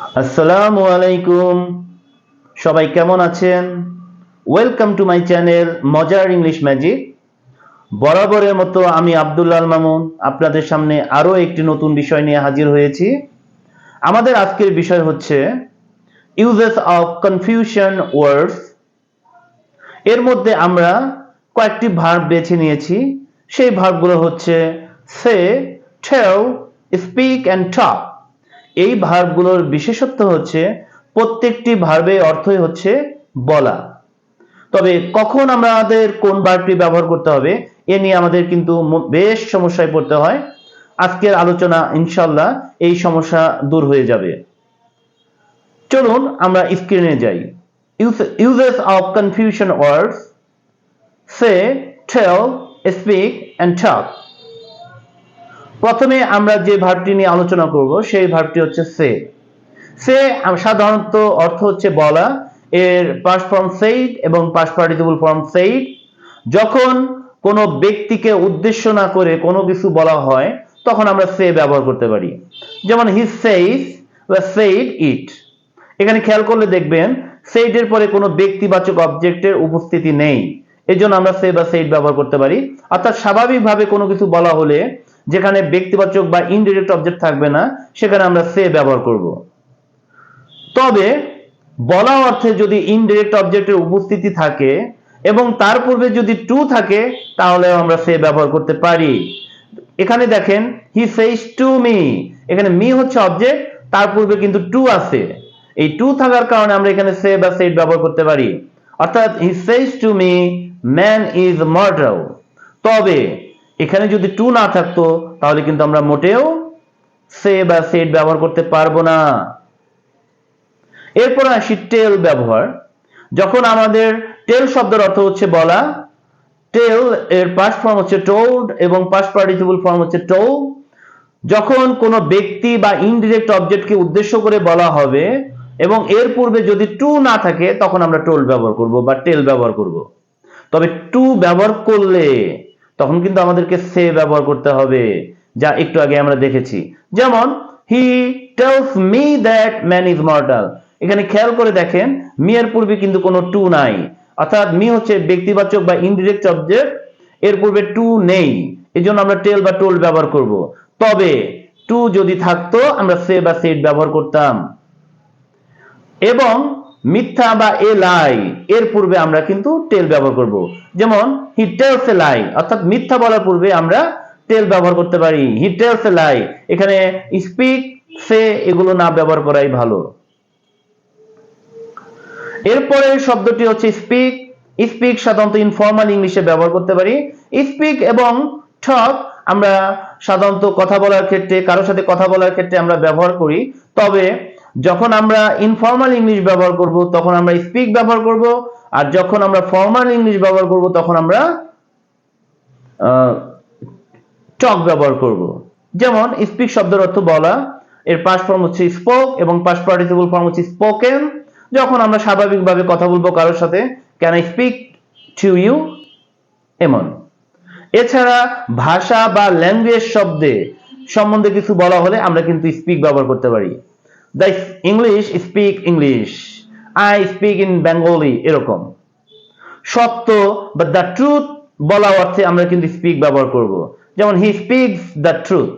আসসালামু আলাইকুম। সবাই কেমন আছেন? ওয়েলকাম টু মাই চ্যানেল মজার ইংলিশ ম্যাজিক। বরাবরের মতো আমি আব্দুল্লাহ মামুন আপনাদের সামনে আরো একটি নতুন বিষয় নিয়ে হাজির হয়েছি। আমাদের আজকের বিষয় হচ্ছে ইউজেস অফ কনফিউশন ওয়ার্ডস। এর মধ্যে আমরা কয়েকটি ভার্ব বেছে নিয়েছি। সেই ভার্বগুলো হচ্ছে সে, টেল, স্পিক অ্যান্ড টক। এই ভার্বগুলোর বিশেষত্ব হচ্ছে প্রত্যেকটি ভার্বের অর্থই হচ্ছে বলা। তবে কখন আমাদের কোন ভার্বটি ব্যবহার করতে হবে এ নিয়ে আমাদের কিন্তু বেশ সমস্যায় পড়তে হয়। আজকের আলোচনা ইনশাল্লাহ এই সমস্যা দূর হয়ে যাবে। চলুন আমরা স্ক্রিনে যাই। Uses of confusion words: say, tell, speak and talk. প্রথমে আমরা যে ভার্বটি নিয়ে আলোচনা করব সেই ভার্বটি হচ্ছে সে। সে সাধারণত অর্থ হচ্ছে বলা। এর পাস্ট ফর্ম সেইড এবং পাস্ট পার্টিসিপল ফর্ম সেইড। যখন কোনো ব্যক্তিকে উদ্দেশ্য না করে কোনো কিছু বলা হয় তখন আমরা সে ব্যবহার করতে পারি। যেমন হি সেইস বা সেইড ইট। এখানে খেয়াল করলে দেখবেন সেইড এর পরে কোনো ব্যক্তিবাচক অবজেক্টের উপস্থিতি নেই, এজন্য আমরা সে বা সেইড ব্যবহার করতে পারি। অর্থাৎ স্বাভাবিকভাবে কোনো কিছু বলা হলে যেখানে ব্যক্তিবাচক বা ইনডিরেক্ট অবজেক্ট থাকবে না সেখানে আমরা সে ব্যবহার করব। তবে বলা অর্থে যদি ইনডিরেক্ট অবজেক্টের উপস্থিতি থাকে এবং তার পূর্বে যদি টু থাকে তাহলে আমরা সে ব্যবহার করতে পারি। এখানে দেখেন হি সেইস টু মি, এখানে মি হচ্ছে অবজেক্ট, তার পূর্বে কিন্তু টু আছে। এই টু থাকার কারণে আমরা এখানে সে বা সেইড ব্যবহার করতে পারি। অর্থাৎ হি says to me man is mortal. তবে এখানে যদি টু না থাকতো তাহলে কিন্তু আমরা মোটেও সে বা সেইড ব্যবহার করতে পারবো না। এরপর আসি টেল ব্যবহার। যখন আমাদের টেল শব্দের অর্থ হচ্ছে বলা, টেল এর পাস্ট ফর্ম হচ্ছে টোল্ড এবং পাস্ট পার্টিসিপল ফর্ম হচ্ছে টোল্ড। যখন কোনো ব্যক্তি বা ইনডিরেক্ট অবজেক্টকে উদ্দেশ্য করে বলা হবে এবং এর পূর্বে যদি টু না থাকে তখন আমরা টোল্ড ব্যবহার করব বা টেল ব্যবহার করব। তবে টু ব্যবহার করলে তখন কিন্তু আমাদেরকে সে ব্যবহার করতে হবে, যা একটু আগে আমরা দেখেছি। যেমন he tells me that man is mortal. এখানে খেয়াল করে দেখেন মি এর পূর্বে কিন্তু কোনো টু নাই, অর্থাৎ মি হচ্ছে ব্যক্তিবাচক বা ইনডিরেক্ট অবজেক্ট, এর পূর্বে টু নেই, এজন্য আমরা টেল বা টোল্ড ব্যবহার করব। তবে টু যদি থাকতো আমরা সে বা সেড ব্যবহার করতাম। এবং মিথ্যা বা এ লাই এর পূর্বে আমরা কিন্তু টেল ব্যবহার করব। যেমন হি টেলস এ লাই, অর্থাৎ মিথ্যা বলার পূর্বে আমরা টেল ব্যবহার করতে পারি। হি টেলস এ লাই, এখানে স্পিক, সে এগুলো না ব্যবহার করাই ভালো। এরপরে শব্দটি হচ্ছে স্পিক। স্পিক সাধারণত ইনফর্মাল ইংলিশে ব্যবহার করতে পারি। স্পিক এবং টক আমরা সাধারণত কথা বলার ক্ষেত্রে, কারোর সাথে কথা বলার ক্ষেত্রে আমরা ব্যবহার করি। তবে যখন আমরা ইনফর্মাল ইংলিশ ব্যবহার করব তখন আমরা স্পিক ব্যবহার করব, আর যখন আমরা ফর্মাল ইংলিশ ব্যবহার করব তখন আমরা টক ব্যবহার করব। যেমন স্পিক শব্দের অর্থ বলা, এর পাস্ট ফর্ম হচ্ছে স্পোক এবং পাস্ট পার্টিসিপল ফর্ম হচ্ছে স্পোকেন। যখন আমরা স্বাভাবিকভাবে কথা বলবো কারোর সাথে, can I speak to you, এমন। এছাড়া ভাষা বা ল্যাঙ্গুয়েজ শব্দে সম্বন্ধে কিছু বলা হলে আমরা কিন্তু স্পিক ব্যবহার করতে পারি। The English speak English, I speak in Bengali, এরকম। সত্য বা দ্য ট্রুথ বলা অর্থে আমরা কিন্তু স্পিক ব্যবহার করব। যেমন হি স্পিকস দ্য ট্রুথ।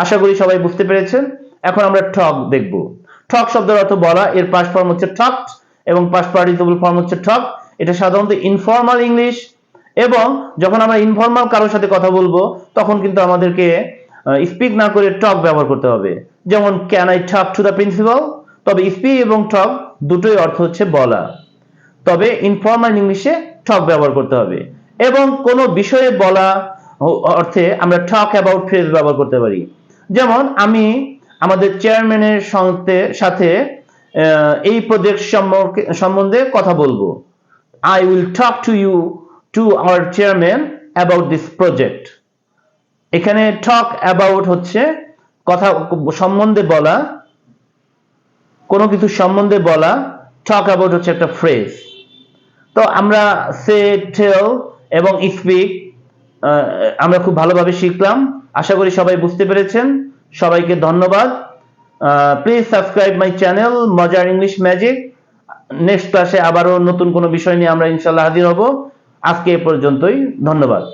আশা করি সবাই বুঝতে পেরেছেন। এখন আমরা টক দেখব। টক শব্দের অর্থ বলা, এর পাস্ট ফর্ম হচ্ছে টকড এবং পাস্ট পার্টিসিপল ফর্ম হচ্ছে টক। এটা সাধারণত ইনফর্মাল ইংলিশ, এবং যখন আমরা ইনফর্মাল কারোর সাথে কথা বলবো তখন কিন্তু আমাদেরকে স্পিক না করে টক ব্যবহার করতে হবে। যেমন can I talk to the principal. তবে স্পিক এবং টক দুটোই অর্থ হচ্ছে বলা, তবে ইনফর্মাল ইংলিশে টক ব্যবহার করতে হবে। এবং কোনো বিষয়ে বলা অর্থে আমরা টক অ্যাবাউট ফ্রেজ ব্যবহার করতে পারি। যেমন আমি আমাদের চেয়ারম্যানের সাথে এই প্রজেক্ট সম্বন্ধে কথা বলবো। I will talk to our chairman about this project. এখানে talk about হচ্ছে কথা সম্বন্ধে বলা, কোনো কিছু সম্বন্ধে বলা। talk about হচ্ছে একটা ফ্রেজ। তো আমরা সে, টেল এবং স্পিক আমরা খুব ভালোভাবে শিখলাম। আশা করি সবাই বুঝতে পেরেছেন। সবাইকে ধন্যবাদ। প্লিজ সাবস্ক্রাইব মাই চ্যানেল মজার ইংলিশ ম্যাজিক। নেক্সট ক্লাসে আবারও নতুন কোনো বিষয় নিয়ে আমরা ইনশাআল্লাহ হাজির হব। আজকে এ পর্যন্তই, ধন্যবাদ।